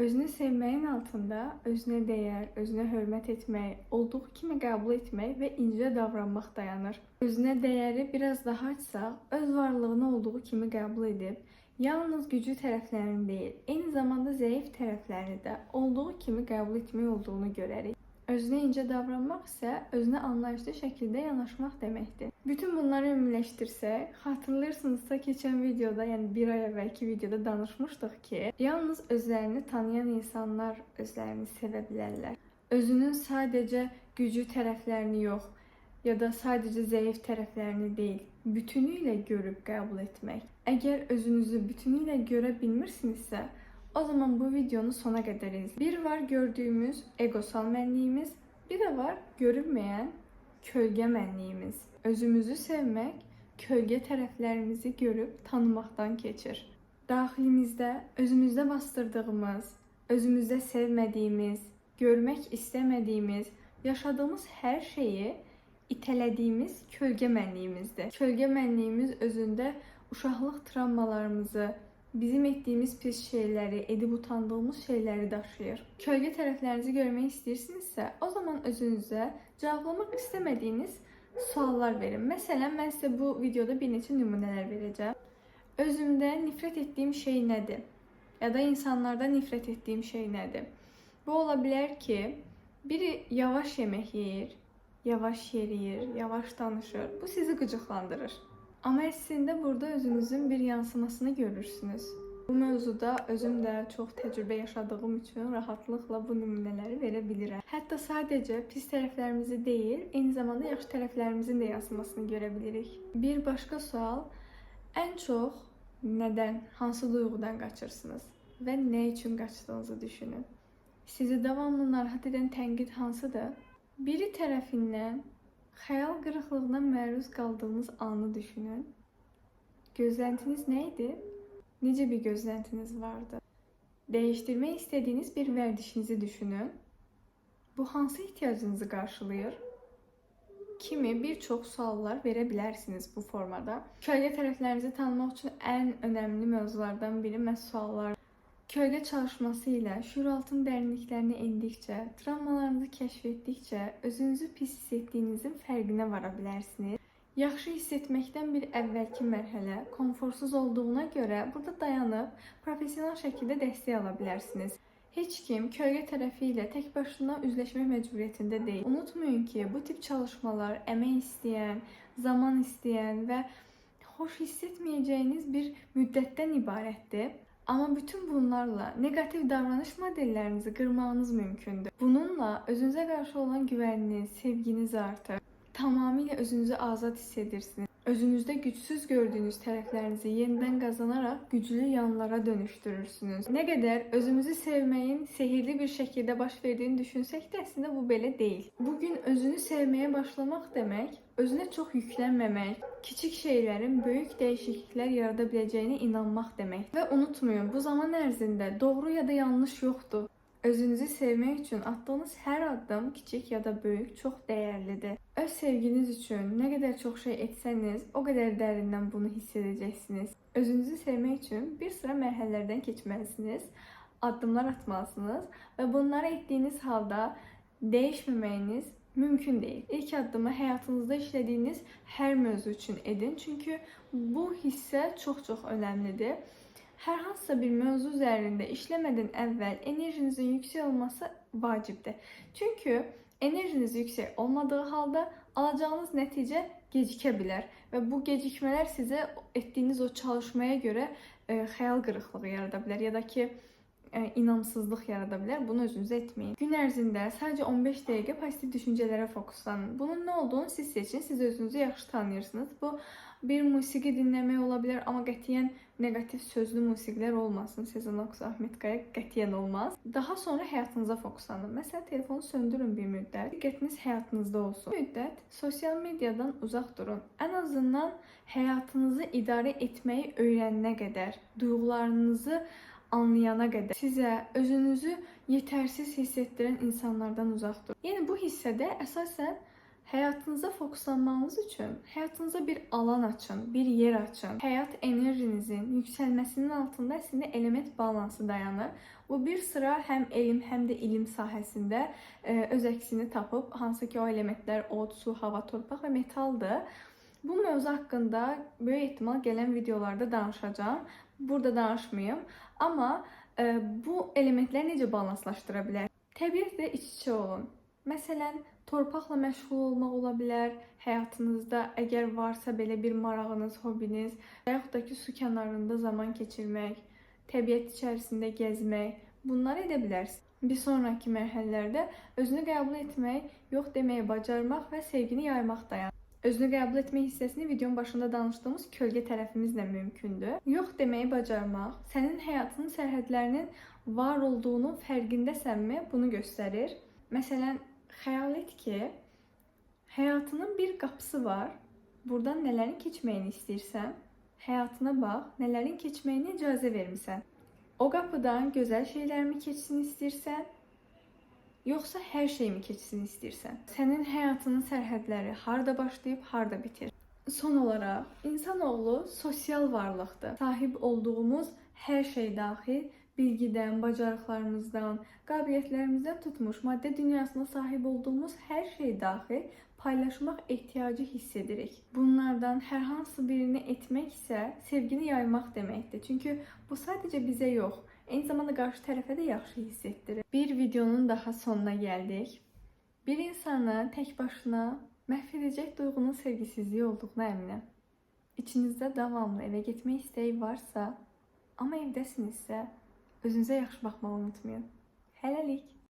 Özünü sevməyin altında özünə dəyər, özünə hörmət etmək, olduğu kimi qəbul etmək və incə davranmaq dayanır. Özünə dəyəri biraz daha açsaq, öz varlığını olduğu kimi qəbul edib, yalnız güclü tərəflərini deyil, eyni zamanda zəif tərəflərini də olduğu kimi qəbul etmək olduğunu görərik. Özünə incə davranmaq isə özünə anlayışlı şəkildə yanaşmaq deməkdir. Bütün bunları ümumiləşdirsək, xatırlayırsınızsa keçən videoda, yəni bir ay əvvəlki videoda danışmışdıq ki, yalnız özlərini tanıyan insanlar özlərini sevə bilərlər. Özünün sadəcə güclü tərəflərini yox, ya da sadəcə zəif tərəflərini deyil, bütünüylə görüb qəbul etmək. Əgər özünüzü bütünüylə görə bilmirsinizsə, o zaman bu videonu sona qədər izləyin. Bir var gördüyümüz egosal mənliyimiz, bir də var görünməyən kölgə mənliyimiz. Özümüzü sevmək, kölgə tərəflərimizi görüb tanımaqdan keçir. Daxilimizdə, özümüzdə bastırdığımız, özümüzdə sevmədiyimiz, görmək istəmədiyimiz, yaşadığımız hər şeyi itələdiyimiz kölgə mənliyimizdir. Kölgə mənliyimiz özündə uşaqlıq travmalarımızı, bizim etdiyimiz pis şeyləri, edib utandığımız şeyləri daşıyır. Kölgə tərəflərinizi görmək istəyirsinizsə, o zaman özünüzə cavablamaq istəmədiyiniz suallar verin. Məsələn, mən sizə bu videoda bir neçə nümunələr verəcəm. Özümdə nifrət etdiyim şey nədir? Ya da insanlarda nifrət etdiyim şey nədir? Bu ola bilər ki, biri yavaş yemək yeyir, yavaş yeriyir, yavaş danışır. Bu sizi qıcıqlandırır. Amma əslində burada özünüzün bir yansımasını görürsünüz. Bu mövzuda özüm də çox təcrübə yaşadığım üçün rahatlıqla bu nümunələri verə bilirəm. Hətta sadəcə pis tərəflərimizi deyil, eyni zamanda yaxşı tərəflərimizin də yansımasını görə bilirik. Bir başqa sual, ən çox nədən, hansı duyğudan qaçırsınız və nə üçün qaçdığınızı düşünün. Sizi davamlı narahat edən tənqid hansıdır? Biri tərəfindən xəyal qırıqlığına məruz qaldığınız anı düşünün. Gözləntiniz nə idi? Necə bir gözləntiniz vardı? Dəyişdirmək istədiyiniz bir vərdişinizi düşünün. Bu hansı ehtiyacınızı qarşılayır? Kimi bir çox suallar verə bilərsiniz bu formada. Kölgə tərəflərinizi tanımaq üçün ən önəmli mövzulardan biri məhz suallar. Kölgə çalışması ilə şüuraltın dərinliklərinə endikcə, travmalarınızı kəşf etdikcə özünüzü pis hiss etdiyinizin fərqinə vara bilərsiniz. Yaxşı hiss etməkdən bir əvvəlki mərhələ konforsuz olduğuna görə burada dayanıb professional şəkildə dəstək ala bilərsiniz. Heç kim kölgə tərəfi ilə tək başına üzləşmək məcburiyyətində deyil. Unutmayın ki, bu tip çalışmalar əmək istəyən, zaman istəyən və xoş hiss etməyəcəyiniz bir müddətdən ibarətdir. Amma bütün bunlarla negativ davranış modellərinizi qırmağınız mümkündür. Bununla özünüzə qarşı olan güvəniniz, sevginiz artır. Tamamilə özünüzü azad hiss edirsiniz. Özünüzdə gücsüz gördüyünüz tərəflərinizi yenidən qazanaraq güclü yanlara dönüşdürürsünüz. Nə qədər özümüzü sevməyin sehirli bir şəkildə baş verdiyini düşünsək də əslində bu belə deyil. Bugün özünü sevməyə başlamaq demək, özünə çox yüklənməmək, kiçik şeylərin böyük dəyişikliklər yarada biləcəyinə inanmaq demək. Və unutmayın, bu zaman ərzində doğru ya da yanlış yoxdur. Özünüzü sevmək üçün atdığınız hər addım, kiçik ya da böyük, çox dəyərlidir. Öz sevginiz üçün nə qədər çox şey etsəniz, o qədər dərindən bunu hiss edəcəksiniz. Özünüzü sevmək üçün bir sıra mərhələlərdən keçməlisiniz, addımlar atmalısınız və bunları etdiyiniz halda dəyişməməyiniz mümkün deyil. İlk addımı həyatınızda işlədiyiniz hər mövzu üçün edin, çünki bu hissə çox önəmlidir. Hər hansısa bir mövzu üzərində işləmədən əvvəl enerjinizin yüksək olması vacibdir. Çünki enerjiniz yüksək olmadığı halda alacağınız nəticə gecikə bilər və bu gecikmələr sizə etdiyiniz o çalışmaya görə xəyal qırıqlığı yarada bilər ya da ki inamsızlıq yarada bilər. Bunu özünüzə etməyin. Gün ərzində sadəcə 15 dəqiqə pozitiv düşüncələrə fokuslanın. Bunun nə olduğunu siz seçin. Siz özünüzü yaxşı tanıyırsınız. Bu bir musiqi dinləmək ola bilər, amma qətiyyən negativ sözlü musiqilər olmasın. Sezen Aksu, Ahmet Kaya qətiyyən olmaz. Daha sonra həyatınıza fokuslanın. Məsələn, telefonu söndürün bir müddət. Diqqətiniz həyatınızda olsun. Bir müddət sosial mediadan uzaq durun. Ən azından həyatınızı idarə etməyi öyrənənə qədər, duyğularınızı anlayana qədər sizə özünüzü yetərsiz hiss etdirən insanlardan uzaq durun. Yəni bu hissədə əsasən həyatınıza fokuslanmanız üçün həyatınıza bir alan açın, bir yer açın. Həyat enerjinizin yüksəlməsinin altında əslində element balansı dayanır. Bu bir sıra həm elm, həm də ilim sahəsində öz əksini tapıb, hansı ki o elementlər od, su, hava, torpaq və metaldır. Bu mövzu haqqında böyük ehtimal gələn videolarda danışacağam. Burada danışmayım. Amma bu elementləri necə balanslaşdıra bilər? Təbiətlə iç-içə olun. Məsələn, torpaqla məşğul olmaq ola bilər. Həyatınızda əgər varsa belə bir marağınız, hobiniz, və yaxud da ki su kənarında zaman keçirmək, təbiət içərisində gəzmək, bunları edə bilərsiniz. Bir sonraki mərhələlərdə özünü qəbul etmək, yox deməyi bacarmaq və sevgini yaymaq dayanır. Özünü qəbul etmək hissəsini videonun başında danışdığımız kölgə tərəfimizlə mümkündür. Yox deməyi bacarmaq, sənin həyatının sərhədlərinin var olduğunun fərqindəsənmi, bunu göstərir. Məsələn, xəyal et ki, həyatının bir qapısı var. Buradan nələrin keçməyini istəyirsən, həyatına bax, nələrin keçməyinə icazə vermisən. O qapıdan gözəl şeylərmi keçsin istəyirsən, yoxsa hər şeymi keçsin istəyirsən? Sənin həyatının sərhədləri harda başlayıb, harda bitir? Son olaraq, insanoğlu sosial varlıqdır. Sahib olduğumuz hər şey daxil, bilgidən, bacarıqlarımızdan, qabiliyyətlərimizdən tutmuş, maddə dünyasına sahib olduğumuz hər şey daxil paylaşmaq ehtiyacı hiss edirik. Bunlardan hər hansı birini etmək isə sevgini yaymaq deməkdir. Çünki bu sadəcə bizə yox, eyni zamanda qarşı tərəfə də yaxşı hiss etdirir. Bir videonun daha sonuna gəldik. Bir insanı tək başına məhv edəcək duyğunun sevgisizliyi olduğuna əminəm. İçinizdə davamlı evə getmək istəyi varsa, amma evdəsinizsə, özünüzə yaxşı baxmağı unutmayın. Hələlik.